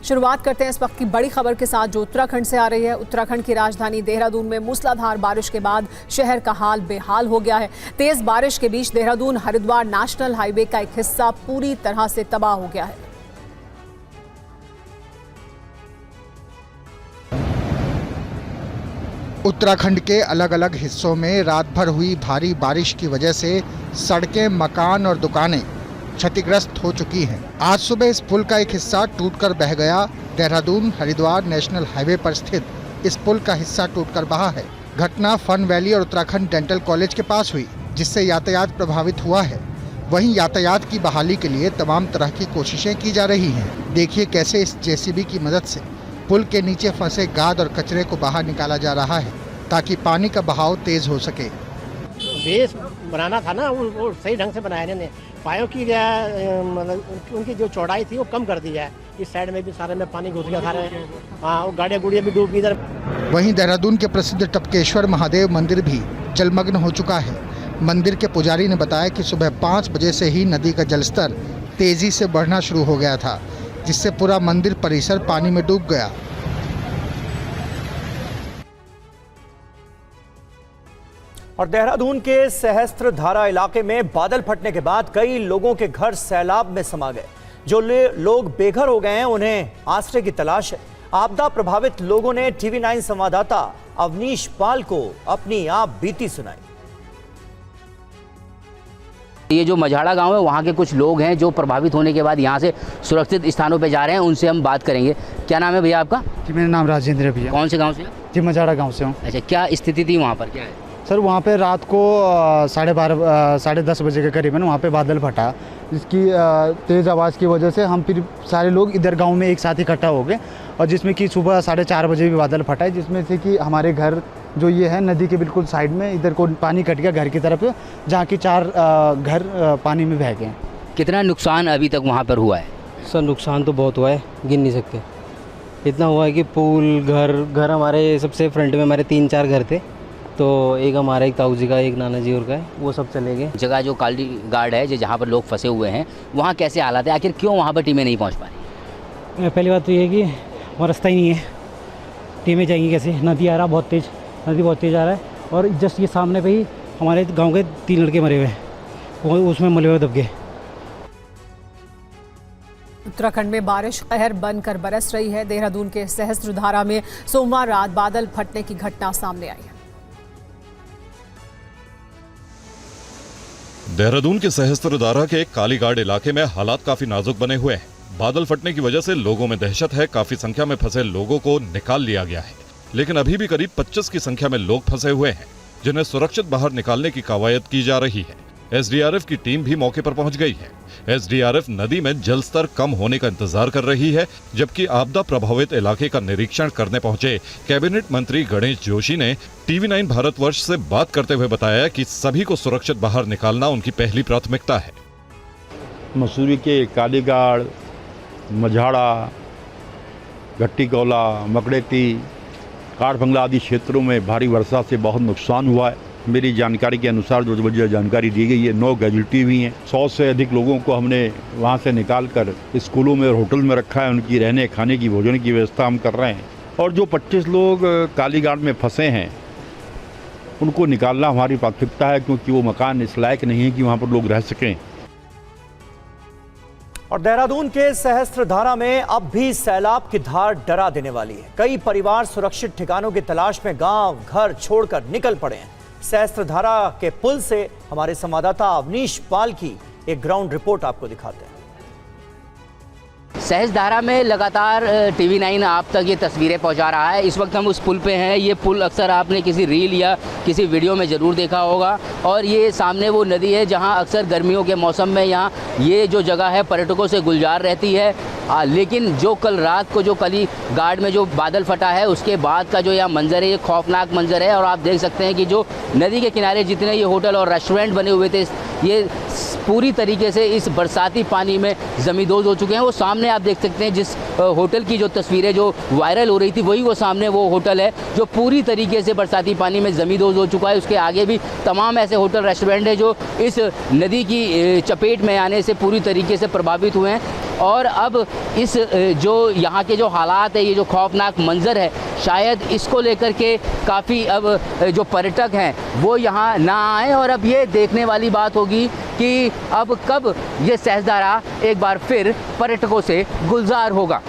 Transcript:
शुरुआत करते हैं इस वक्त की बड़ी खबर के साथ जो उत्तराखंड से आ रही है। उत्तराखंड की राजधानी देहरादून में मूसलाधार बारिश के बाद शहर का हाल बेहाल हो गया है। तेज बारिश के बीच देहरादून हरिद्वार नेशनल हाईवे का एक हिस्सा पूरी तरह से तबाह हो गया है। उत्तराखंड के अलग अलग हिस्सों में रात भर हुई भारी बारिश की वजह से सड़कें, मकान और दुकानें क्षतिग्रस्त हो चुकी हैं। आज सुबह इस पुल का एक हिस्सा टूटकर बह गया। देहरादून हरिद्वार नेशनल हाईवे पर स्थित इस पुल का हिस्सा टूटकर बहा है। घटना फन वैली और उत्तराखंड डेंटल कॉलेज के पास हुई, जिससे यातायात प्रभावित हुआ है। वहीं यातायात की बहाली के लिए तमाम तरह की कोशिशें की जा रही हैं। देखिए कैसे इस जेसीबी की मदद से पुल के नीचे फंसे गाद और कचरे को बाहर निकाला जा रहा है, ताकि पानी का बहाव तेज हो सके। बेस बनाना था ना, वो सही ढंग से बनाया इन्होंने। पायों की मतलब उनकी जो चौड़ाई थी वो कम कर दी है। इस साइड में भी सारे में पानी घुस गया, सारे वो गाड़ियाँ गुड़ियाँ भी डूब गई इधर। वहीं देहरादून के प्रसिद्ध टपकेश्वर महादेव मंदिर भी जलमग्न हो चुका है। मंदिर के पुजारी ने बताया कि सुबह 5 बजे से ही नदी का जलस्तर तेजी से बढ़ना शुरू हो गया था, जिससे पूरा मंदिर परिसर पानी में डूब गया। और देहरादून के सहस्त्रधारा इलाके में बादल फटने के बाद कई लोगों के घर सैलाब में समा गए। जो लोग बेघर हो गए हैं उन्हें आश्रय की तलाश है। आपदा प्रभावित लोगों ने टीवी 9 संवाददाता अवनीश पाल को अपनी आप बीती सुनाई। ये जो मझाड़ा गांव है वहाँ के कुछ लोग हैं जो प्रभावित होने के बाद यहाँ से सुरक्षित स्थानों पे जा रहे हैं। उनसे हम बात करेंगे। क्या नाम है भैया आपका? जी मेरा नाम राजेंद्र भैया। कौन से गांव से? जी मझाड़ा गांव से हूँ। अच्छा, क्या स्थिति थी वहाँ पर? क्या है सर, वहाँ पे रात को 12:30 साढ़े 10 बजे के करीबन वहाँ पे बादल फटा, जिसकी तेज़ आवाज़ की वजह से हम फिर सारे लोग इधर गांव में एक साथ इकट्ठा हो गए, और जिसमें कि सुबह 4:30 बजे भी बादल फटा है, जिसमें से कि हमारे घर जो ये है नदी के बिल्कुल साइड में इधर को पानी कट गया घर की तरफ, जहाँ की 4 घर पानी में बह गए। कितना नुकसान अभी तक वहाँ पर हुआ है? सर नुकसान तो बहुत हुआ है, गिन नहीं सकते। इतना हुआ है कि पुल घर हमारे सबसे फ्रंट में हमारे 3-4 घर थे, तो एक हमारा, एक ताऊ जी का, एक नाना जी और का है, वो सब चले गए। जगह जो काली गार्ड है जहाँ पर लोग फंसे हुए हैं, वहाँ कैसे हालात है? आखिर क्यों वहाँ पर टीमें नहीं पहुँच पा रही? पहली बात तो ये है कि वहाँ रास्ता ही नहीं है, टीमें जाएंगी कैसे? नदी आ रहा बहुत तेज़, नदी बहुत तेज़ आ रहा है, और जस्ट ये सामने पे ही हमारे गाँव के 3 लड़के मरे हुए, वो उसमें मले हुए दब गए। उत्तराखंड में बारिश कहर बनकर बरस रही है। देहरादून के सहस्त्रधारा में सोमवार रात बादल फटने की घटना सामने आई है। देहरादून के सहस्त्रधारा के कालीगाड़ इलाके में हालात काफी नाजुक बने हुए हैं। बादल फटने की वजह से लोगों में दहशत है। काफी संख्या में फंसे लोगों को निकाल लिया गया है, लेकिन अभी भी करीब 25 की संख्या में लोग फंसे हुए हैं, जिन्हें सुरक्षित बाहर निकालने की कवायद की जा रही है। एसडीआरएफ की टीम भी मौके पर पहुंच गई है। एसडीआरएफ नदी में जलस्तर कम होने का इंतजार कर रही है, जबकि आपदा प्रभावित इलाके का निरीक्षण करने पहुंचे कैबिनेट मंत्री गणेश जोशी ने टीवी 9 भारतवर्ष से बात करते हुए बताया कि सभी को सुरक्षित बाहर निकालना उनकी पहली प्राथमिकता है। मसूरी के कालीगाड़, मझाड़ा, गट्टीकौला, मकड़ेती, काठबंगला आदि क्षेत्रों में भारी वर्षा से बहुत नुकसान हुआ है। मेरी जानकारी के अनुसार जो मुझे जानकारी दी गई है, 9 कैजुअल्टी हुई हैं। 100 से अधिक लोगों को हमने वहाँ से निकाल कर स्कूलों में और होटल में रखा है। उनकी रहने खाने की भोजन की व्यवस्था हम कर रहे हैं, और जो 25 लोग कालीगाड़ में फंसे हैं उनको निकालना हमारी प्राथमिकता है, क्योंकि वो मकान इस लायक नहीं है कि वहाँ पर लोग रह सकें। और देहरादून के सहस्त्रधारा में अब भी सैलाब की धार डरा देने वाली है। कई परिवार सुरक्षित ठिकानों की तलाश में गांव घर छोड़कर निकल पड़े हैं। सहस्त्रधारा के पुल से हमारे संवाददाता अवनीश पाल की एक ग्राउंड रिपोर्ट आपको दिखाते हैं। सहस्त्रधारा में लगातार टीवी 9 आप तक ये तस्वीरें पहुंचा रहा है। इस वक्त हम उस पुल पे हैं। ये पुल अक्सर आपने किसी रील या किसी वीडियो में ज़रूर देखा होगा, और ये सामने वो नदी है जहां अक्सर गर्मियों के मौसम में यहाँ ये जो जगह है पर्यटकों से गुलजार रहती है। लेकिन जो कल रात को जो कालीगाड़ में जो बादल फटा है, उसके बाद का जो यहाँ मंजर है, ये खौफनाक मंजर है। और आप देख सकते हैं कि जो नदी के किनारे जितने ये होटल और रेस्टोरेंट बने हुए थे, ये पूरी तरीके से इस बरसाती पानी में ज़मींदोज़ हो चुके हैं। वो सामने आप देख सकते हैं जिस होटल की जो तस्वीरें जो वायरल हो रही थी, वही वो सामने वो होटल है जो पूरी तरीके से बरसाती पानी में ज़मींदोज़ हो चुका है। उसके आगे भी तमाम ऐसे होटल रेस्टोरेंट हैं जो इस नदी की चपेट में आने से पूरी तरीके से प्रभावित हुए हैं। और अब इस जो यहाँ के जो हालात है, ये जो खौफनाक मंजर है, शायद इसको लेकर के काफ़ी अब जो पर्यटक हैं वो यहाँ ना आए। और अब ये देखने वाली बात होगी कि अब कब ये सहस्त्रधारा एक बार फिर पर्यटकों से गुलजार होगा।